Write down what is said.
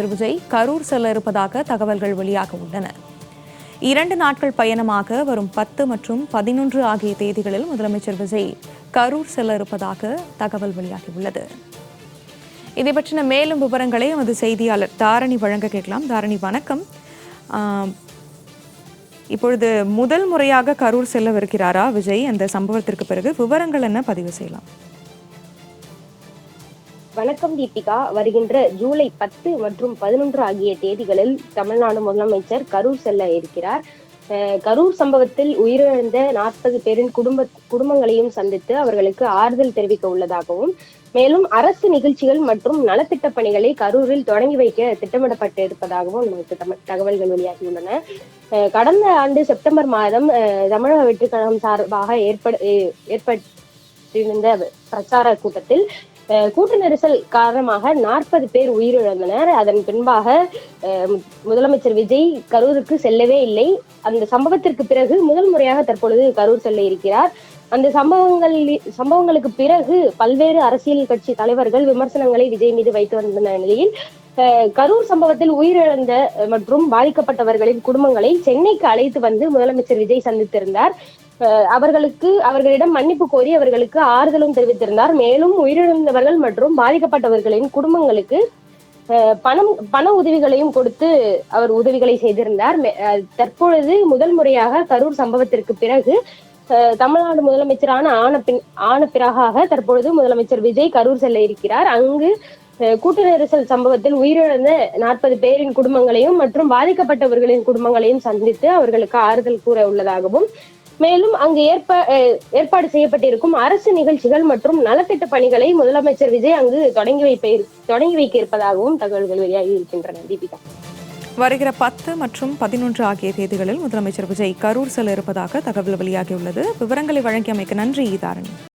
விஜய் கரூர் செல்ல இருப்பதாக தகவல்கள் வெளியாக உள்ளன. 2 நாட்கள் பயணமாக வரும் 10 மற்றும் 11 ஆகிய தேதிகளில் முதலமைச்சர் விஜய் கரூர் செல்ல இருப்பதாக தகவல் வெளியாகியுள்ளது. இதை பற்றின மேலும் விவரங்களை எமது செய்தியாளர் தாரணி வழங்க கேட்கலாம். தாரணி, வணக்கம். இப்பொழுது முதல் முறையாக கரூர் செல்லவிருக்கிறாரா விஜய்? அந்த சம்பவத்திற்கு பிறகு விவரங்கள் என்ன பதிவு செய்யலாம்? வணக்கம் தீபிகா. வருகின்ற ஜூலை 10 மற்றும் 11 ஆகிய தேதிகளில் தமிழ்நாடு முதலமைச்சர் கரூர் செல்ல இருக்கிறார். கரூர் சம்பவத்தில் உயிரிழந்த 40 பேரின் குடும்பங்களையும் சந்தித்து அவர்களுக்கு ஆறுதல் தெரிவிக்க உள்ளதாகவும், மேலும் அரசு நிகழ்ச்சிகள் மற்றும் நலத்திட்ட பணிகளை கரூரில் தொடங்கி வைக்க திட்டமிடப்பட்டு இருப்பதாகவும் நமக்கு தகவல்கள் வெளியாகியுள்ளன. கடந்த ஆண்டு செப்டம்பர் மாதம் தமிழக வெற்றி கழகம் சார்பாக ஏற்பட்டிருந்த பிரச்சார கூட்டத்தில் கூட்ட நெரிசல் காரணமாக 40 பேர் உயிரிழந்தனர். அதன் பின்பாக முதலமைச்சர் விஜய் கரூருக்கு செல்லவே இல்லை. அந்த சம்பவத்திற்கு பிறகு முதல் முறையாக தற்பொழுது கரூர் செல்ல இருக்கிறார். அந்த சம்பவங்களுக்கு பிறகு பல்வேறு அரசியல் கட்சி தலைவர்கள் விமர்சனங்களை விஜய் மீது வைத்து வந்த நிலையில் கரூர் சம்பவத்தில் உயிரிழந்த மற்றும் பாதிக்கப்பட்டவர்களின் குடும்பங்களை சென்னைக்கு அழைத்து வந்து முதலமைச்சர் விஜய் சந்தித்திருந்தார். அவர்களிடம் மன்னிப்பு கோரி அவர்களுக்கு ஆறுதலும் தெரிவித்திருந்தார். மேலும் உயிரிழந்தவர்கள் மற்றும் பாதிக்கப்பட்டவர்களின் குடும்பங்களுக்கு பண உதவிகளையும் கொடுத்து அவர் உதவிகளை செய்திருந்தார். தற்பொழுது முதல் முறையாக கரூர் சம்பவத்திற்கு பிறகு தமிழ்நாடு முதலமைச்சரான ஆன பிறகாக தற்பொழுது முதலமைச்சர் விஜய் கரூர் செல்ல இருக்கிறார். அங்கு கூட்ட நெரிசல் சம்பவத்தில் உயிரிழந்த 40 பேரின் குடும்பங்களையும் மற்றும் பாதிக்கப்பட்டவர்களின் குடும்பங்களையும் சந்தித்து அவர்களுக்கு ஆறுதல் கூற உள்ளதாகவும், மேலும் அங்கு ஏற்பாடு செய்யப்பட்டிருக்கும் அரசு நிகழ்ச்சிகள் மற்றும் நலத்திட்ட பணிகளை முதலமைச்சர் விஜய் அங்கு தொடங்கி வைக்க இருப்பதாகவும் தகவல்கள் வெளியாகி இருக்கின்றன. தீபிகா, வருகிற 10 மற்றும் 11 ஆகிய தேதிகளில் முதலமைச்சர் விஜய் கரூர் செல்ல இருப்பதாக தகவல் வெளியாகியுள்ளது. விவரங்களை வழங்கியமைக்கு நன்றி தாரணி.